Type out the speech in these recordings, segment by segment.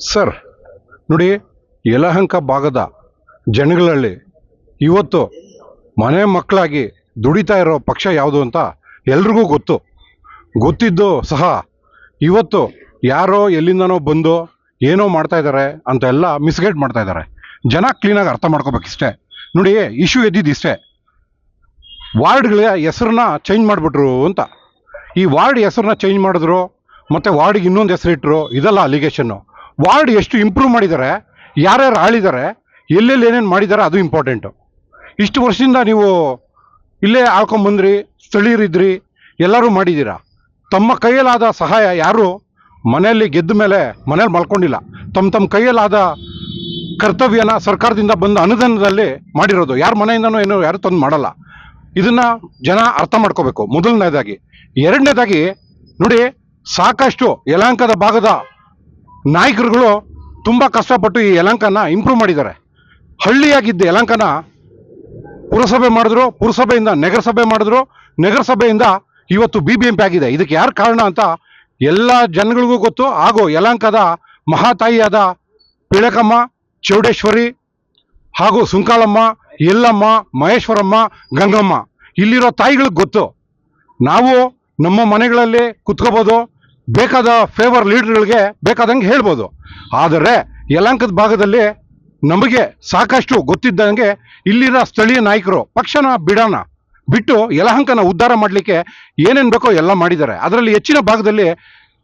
Sir ನೋಡಿ, ಯಲಹಂಕ ಭಾಗದ ಜನಗಳಲ್ಲಿ ಇವತ್ತು ಮನೆ ಮಕ್ಕಳಾಗಿ ದುಡಿತಾ ಇರೋ ಪಕ್ಷ ಯಾವುದು ಅಂತ ಎಲ್ರಿಗೂ ಗೊತ್ತಿದ್ದು ಸಹ ಇವತ್ತು ಯಾರೋ ಎಲ್ಲಿಂದನೋ ಬಂದು ಏನೋ ಮಾಡ್ತಾ ಇದ್ದಾರೆ ಅಂತ ಎಲ್ಲ ಮಿಸ್ಗೈಡ್ ಮಾಡ್ತಾ ಇದ್ದಾರೆ. ಜನ ಕ್ಲೀನಾಗಿ ಅರ್ಥ ಮಾಡ್ಕೋಬೇಕಿಷ್ಟೇ. ನೋಡಿ, ಇಶ್ಯೂ ಎದ್ದಿದ್ದಿಷ್ಟೇ, ವಾರ್ಡ್ಗಳ ಹೆಸರನ್ನ ಚೇಂಜ್ ಮಾಡಿಬಿಟ್ರು ಅಂತ. ಈ ವಾರ್ಡ್ ಹೆಸರನ್ನ ಚೇಂಜ್ ಮಾಡಿದ್ರು, ಮತ್ತು ವಾರ್ಡಿಗೆ ಇನ್ನೊಂದು ಹೆಸರಿಟ್ಟರು, ಇದೆಲ್ಲ ಅಲಿಗೇಷನ್ನು. ವಾರ್ಡ್ ಎಷ್ಟು ಇಂಪ್ರೂವ್ ಮಾಡಿದ್ದಾರೆ, ಯಾರ್ಯಾರು ಆಳಿದ್ದಾರೆ, ಎಲ್ಲೆಲ್ಲಿ ಏನೇನು ಮಾಡಿದ್ದಾರೆ, ಅದು ಇಂಪಾರ್ಟೆಂಟು. ಇಷ್ಟು ವರ್ಷದಿಂದ ನೀವು ಇಲ್ಲೇ ಆಳ್ಕೊಂಬಂದ್ರಿ, ಸ್ಥಳೀಯರಿದ್ರಿ, ಎಲ್ಲರೂ ಮಾಡಿದ್ದೀರಾ. ತಮ್ಮ ಕೈಯಲ್ಲಾದ ಸಹಾಯ ಯಾರು ಮನೆಯಲ್ಲಿ ಗೆದ್ದ ಮೇಲೆ ಮನೇಲಿ ಮಲ್ಕೊಂಡಿಲ್ಲ. ತಮ್ಮ ಕೈಯಲ್ಲಾದ ಕರ್ತವ್ಯನ ಸರ್ಕಾರದಿಂದ ಬಂದ ಅನುದಾನದಲ್ಲಿ ಮಾಡಿರೋದು. ಯಾರ ಮನೆಯಿಂದನೂ ಏನೋ ಯಾರು ತಂದು ಮಾಡಲ್ಲ. ಇದನ್ನು ಜನ ಅರ್ಥ ಮಾಡ್ಕೋಬೇಕು, ಮೊದಲನೇದಾಗಿ. ಎರಡನೇದಾಗಿ ನೋಡಿ, ಸಾಕಷ್ಟು ಯಲಹಂಕದ ಭಾಗದ ನಾಯಕರುಗಳು ತುಂಬ ಕಷ್ಟಪಟ್ಟು ಈ ಯಲಹಂಕನ ಇಂಪ್ರೂವ್ ಮಾಡಿದ್ದಾರೆ. ಹಳ್ಳಿಯಾಗಿದ್ದ ಯಲಹಂಕನ ಪುರಸಭೆ ಮಾಡಿದ್ರು, ಪುರಸಭೆಯಿಂದ ನಗರಸಭೆ ಮಾಡಿದ್ರು, ನಗರಸಭೆಯಿಂದ ಇವತ್ತು BBMP ಆಗಿದೆ. ಇದಕ್ಕೆ ಯಾರು ಕಾರಣ ಅಂತ ಎಲ್ಲ ಜನಗಳಿಗೂ ಗೊತ್ತು. ಹಾಗೂ ಯಲಹಂಕದ ಮಹಾತಾಯಿಯಾದ ಪಿಳಕಮ್ಮ, ಚೌಡೇಶ್ವರಿ, ಹಾಗೂ ಸುಂಕಾಲಮ್ಮ, ಎಲ್ಲಮ್ಮ, ಮಹೇಶ್ವರಮ್ಮ, ಗಂಗಮ್ಮ, ಇಲ್ಲಿರೋ ತಾಯಿಗಳಿಗೆ ಗೊತ್ತು. ನಾವು ನಮ್ಮ ಮನೆಗಳಲ್ಲಿ ಕುತ್ಕೋಬೋದು, ಬೇಕಾದ ಫೇವರ್ ಲೀಡರ್ಗಳಿಗೆ ಬೇಕಾದಂಗೆ ಹೇಳ್ಬೋದು. ಆದರೆ ಯಲಹಂಕದ ಭಾಗದಲ್ಲಿ ನಮಗೆ ಸಾಕಷ್ಟು ಗೊತ್ತಿದ್ದಂಗೆ ಇಲ್ಲಿನ ಸ್ಥಳೀಯ ನಾಯಕರು ಪಕ್ಷನ ಬಿಟ್ಟು ಯಲಹಂಕನ ಉದ್ಧಾರ ಮಾಡಲಿಕ್ಕೆ ಏನೇನು ಬೇಕೋ ಎಲ್ಲ ಮಾಡಿದ್ದಾರೆ. ಅದರಲ್ಲಿ ಹೆಚ್ಚಿನ ಭಾಗದಲ್ಲಿ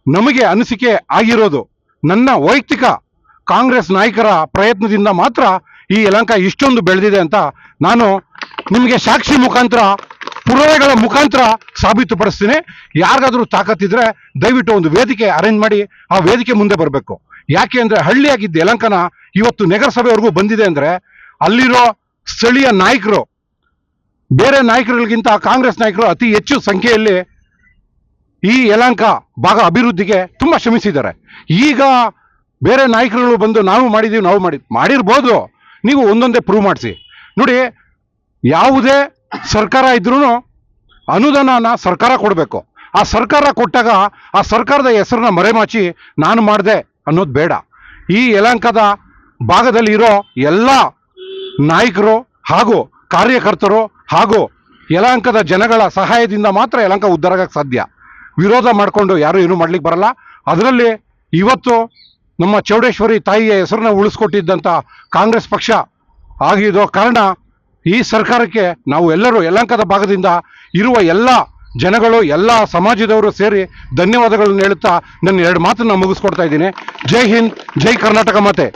ನಮಗೆ ಅನಿಸಿಕೆ ಆಗಿರೋದು, ನನ್ನ ವೈಯಕ್ತಿಕ ಕಾಂಗ್ರೆಸ್ ನಾಯಕರ ಪ್ರಯತ್ನದಿಂದ ಮಾತ್ರ ಈ ಯಲಹಂಕ ಇಷ್ಟೊಂದು ಬೆಳೆದಿದೆ ಅಂತ ನಾನು ನಿಮಗೆ ಸಾಕ್ಷಿ ಮುಖಾಂತರ, ಪುರಾವೆಗಳ ಮುಖಾಂತರ ಸಾಬೀತುಪಡಿಸ್ತೀನಿ. ಯಾರಿಗಾದ್ರೂ ತಾಕತ್ತಿದ್ರೆ ದಯವಿಟ್ಟು ಒಂದು ವೇದಿಕೆ ಅರೇಂಜ್ ಮಾಡಿ ಆ ವೇದಿಕೆ ಮುಂದೆ ಬರಬೇಕು. ಯಾಕೆ ಅಂದರೆ ಹಳ್ಳಿಯಾಗಿದ್ದ ಯಲಹಂಕನ ಇವತ್ತು ನಗರಸಭೆವರೆಗೂ ಬಂದಿದೆ ಅಂದರೆ ಅಲ್ಲಿರೋ ಸ್ಥಳೀಯ ನಾಯಕರು ಬೇರೆ ನಾಯಕರುಗಳಿಗಿಂತ ಕಾಂಗ್ರೆಸ್ ನಾಯಕರು ಅತಿ ಹೆಚ್ಚು ಸಂಖ್ಯೆಯಲ್ಲಿ ಈ ಯಲಹಂಕ ಭಾಗ ಅಭಿವೃದ್ಧಿಗೆ ತುಂಬ ಶ್ರಮಿಸಿದ್ದಾರೆ. ಈಗ ಬೇರೆ ನಾಯಕರುಗಳು ಬಂದು ನಾವು ಮಾಡಿರ್ಬೋದು, ನೀವು ಒಂದೊಂದೇ ಪ್ರೂವ್ ಮಾಡಿಸಿ. ನೋಡಿ, ಯಾವುದೇ ಸರ್ಕಾರ ಇದ್ರೂ ಅನುದಾನನ ಸರ್ಕಾರ ಕೊಡಬೇಕು. ಆ ಸರ್ಕಾರ ಕೊಟ್ಟಾಗ ಆ ಸರ್ಕಾರದ ಹೆಸರನ್ನ ಮರೆಮಾಚಿ ನಾನು ಮಾಡಿದೆ ಅನ್ನೋದು ಬೇಡ. ಈ ಯಲಹಂಕದ ಭಾಗದಲ್ಲಿ ಇರೋ ಎಲ್ಲ ನಾಯಕರು ಹಾಗೂ ಕಾರ್ಯಕರ್ತರು ಹಾಗೂ ಯಲಹಂಕದ ಜನಗಳ ಸಹಾಯದಿಂದ ಮಾತ್ರ ಯಲಹಂಕ ಉದ್ಧಾರ ಆಗಕ್ಕೆ ಸಾಧ್ಯ. ವಿರೋಧ ಮಾಡಿಕೊಂಡು ಯಾರೂ ಏನೂ ಮಾಡ್ಲಿಕ್ಕೆ ಬರಲ್ಲ. ಅದರಲ್ಲಿ ಇವತ್ತು ನಮ್ಮ ಚೌಡೇಶ್ವರಿ ತಾಯಿಯ ಹೆಸರನ್ನ ಉಳಿಸ್ಕೊಟ್ಟಿದ್ದಂಥ ಕಾಂಗ್ರೆಸ್ ಪಕ್ಷ ಆಗಿರೋ ಕಾರಣ ಈ ಸರ್ಕಾರಕ್ಕೆ ನಾವು ಎಲ್ಲರೂ ಯಲಹಂಕದ ಭಾಗದಿಂದ ಇರುವ ಎಲ್ಲ ಜನಗಳು, ಎಲ್ಲ ಸಮಾಜದವರು ಸೇರಿ ಧನ್ಯವಾದಗಳನ್ನು ಹೇಳುತ್ತಾ ನನ್ನ ಎರಡು ಮಾತನ್ನು ಮುಗಿಸ್ಕೊಡ್ತಾ ಇದ್ದೀನಿ. ಜೈ ಹಿಂದ್, ಜೈ ಕರ್ನಾಟಕ ಮಾತೆ.